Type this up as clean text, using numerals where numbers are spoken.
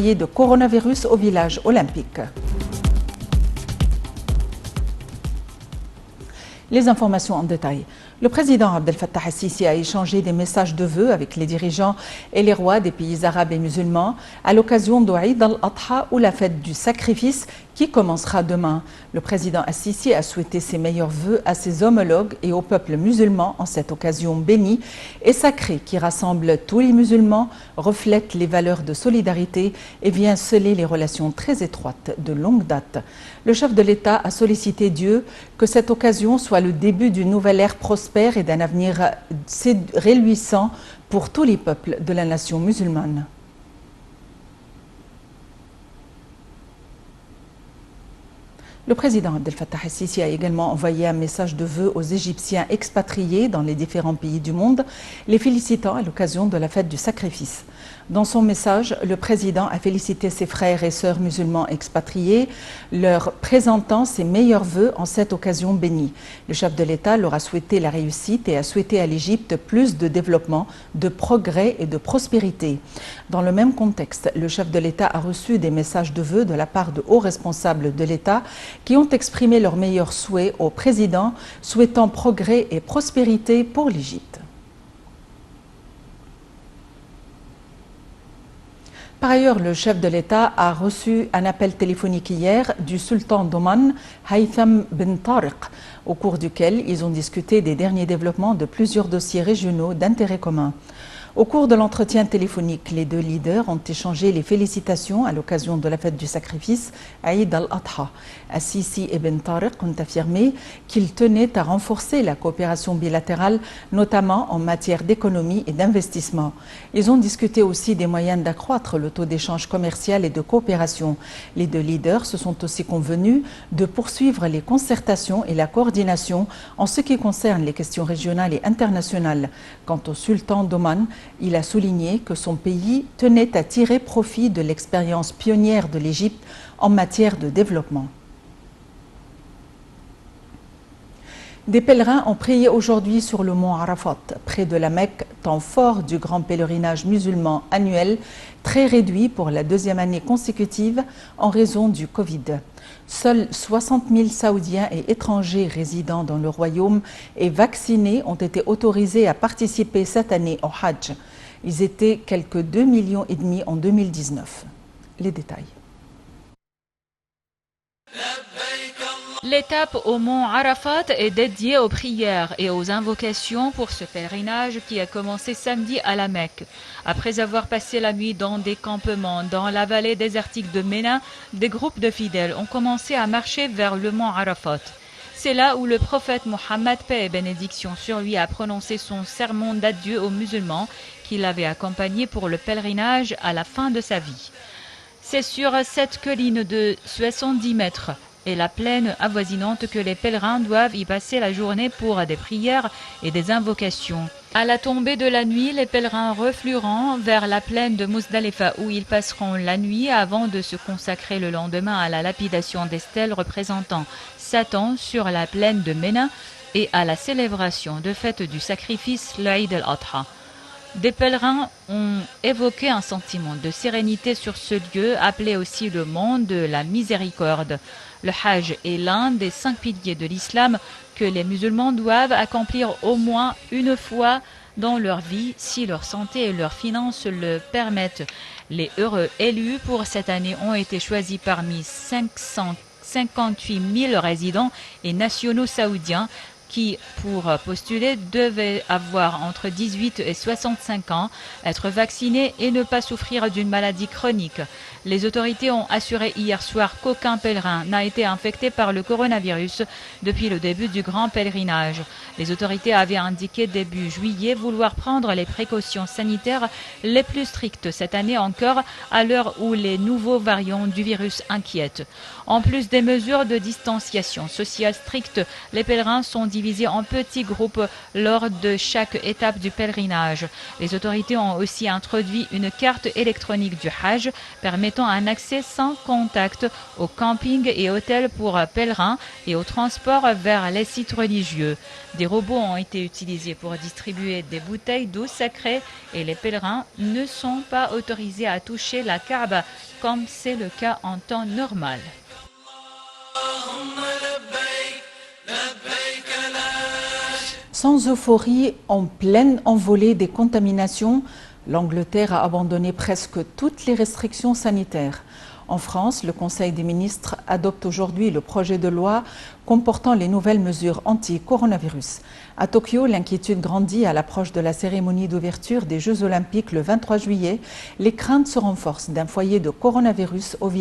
foyer de coronavirus au village olympique. Les informations en détail. Le président Abdel Fattah el-Sisi a échangé des messages de vœux avec les dirigeants et les rois des pays arabes et musulmans à l'occasion d'Eid al-Adha ou la fête du sacrifice qui commencera demain. Le président el-Sisi a souhaité ses meilleurs vœux à ses homologues et au peuple musulman en cette occasion bénie et sacrée qui rassemble tous les musulmans, reflète les valeurs de solidarité et vient sceller les relations très étroites de longue date. Le chef de l'État a sollicité Dieu que cette occasion soit le début d'une nouvelle ère prospère et d'un avenir réjouissant pour tous les peuples de la nation musulmane. Le président Abdel Fattah el-Sisi a également envoyé un message de vœux aux Égyptiens expatriés dans les différents pays du monde, les félicitant à l'occasion de la fête du sacrifice. Dans son message, le président a félicité ses frères et sœurs musulmans expatriés, leur présentant ses meilleurs vœux en cette occasion bénie. Le chef de l'État leur a souhaité la réussite et a souhaité à l'Égypte plus de développement, de progrès et de prospérité. Dans le même contexte, le chef de l'État a reçu des messages de vœux de la part de hauts responsables de l'État qui ont exprimé leurs meilleurs souhaits au président, souhaitant progrès et prospérité pour l'Égypte. Par ailleurs, le chef de l'État a reçu un appel téléphonique hier du sultan d'Oman, Haytham bin Tariq, au cours duquel ils ont discuté des derniers développements de plusieurs dossiers régionaux d'intérêt commun. Au cours de l'entretien téléphonique, les deux leaders ont échangé les félicitations à l'occasion de la fête du sacrifice, Eid al-Adha. El-Sisi et bin Tariq ont affirmé qu'ils tenaient à renforcer la coopération bilatérale, notamment en matière d'économie et d'investissement. Ils ont discuté aussi des moyens d'accroître le taux d'échange commercial et de coopération. Les deux leaders se sont aussi convenus de poursuivre les concertations et la coordination en ce qui concerne les questions régionales et internationales. Quant au sultan d'Oman, il a souligné que son pays tenait à tirer profit de l'expérience pionnière de l'Égypte en matière de développement. Des pèlerins ont prié aujourd'hui sur le mont Arafat, près de la Mecque, temps fort du grand pèlerinage musulman annuel, très réduit pour la deuxième année consécutive en raison du Covid. Seuls 60 000 Saoudiens et étrangers résidant dans le royaume et vaccinés ont été autorisés à participer cette année au Hajj. Ils étaient quelques 2,5 millions en 2019. Les détails. L'étape au mont Arafat est dédiée aux prières et aux invocations pour ce pèlerinage qui a commencé samedi à la Mecque. Après avoir passé la nuit dans des campements dans la vallée désertique de Ména, des groupes de fidèles ont commencé à marcher vers le mont Arafat. C'est là où le prophète Mohammed, paix et bénédiction sur lui, a prononcé son sermon d'adieu aux musulmans qui l'avaient accompagné pour le pèlerinage à la fin de sa vie. C'est sur cette colline de 70 mètres et la plaine avoisinante que les pèlerins doivent y passer la journée pour des prières et des invocations. À la tombée de la nuit, les pèlerins reflueront vers la plaine de Muzdalifa où ils passeront la nuit avant de se consacrer le lendemain à la lapidation des stèles représentant Satan sur la plaine de Ména et à la célébration de fête du sacrifice, l'Eid al-Adha. Des pèlerins ont évoqué un sentiment de sérénité sur ce lieu, appelé aussi le mont de la miséricorde. Le Hajj est l'un des 5 piliers de l'islam que les musulmans doivent accomplir au moins une fois dans leur vie si leur santé et leurs finances le permettent. Les heureux élus pour cette année ont été choisis parmi 558 000 résidents et nationaux saoudiens qui, pour postuler, devaient avoir entre 18 et 65 ans, être vaccinés et ne pas souffrir d'une maladie chronique. Les autorités ont assuré hier soir qu'aucun pèlerin n'a été infecté par le coronavirus depuis le début du grand pèlerinage. Les autorités avaient indiqué début juillet vouloir prendre les précautions sanitaires les plus strictes cette année encore, à l'heure où les nouveaux variants du virus inquiètent. En plus des mesures de distanciation sociale strictes, les pèlerins sont divisés en petits groupes lors de chaque étape du pèlerinage. Les autorités ont aussi introduit une carte électronique du Hajj permettant un accès sans contact aux campings et hôtels pour pèlerins et au transport vers les sites religieux. Des robots ont été utilisés pour distribuer des bouteilles d'eau sacrée et les pèlerins ne sont pas autorisés à toucher la Kaaba comme c'est le cas en temps normal. Sans euphorie, en pleine envolée des contaminations, l'Angleterre a abandonné presque toutes les restrictions sanitaires. En France, le Conseil des ministres adopte aujourd'hui le projet de loi comportant les nouvelles mesures anti-coronavirus. À Tokyo, l'inquiétude grandit à l'approche de la cérémonie d'ouverture des Jeux olympiques le 23 juillet. Les craintes se renforcent d'un foyer de coronavirus au village.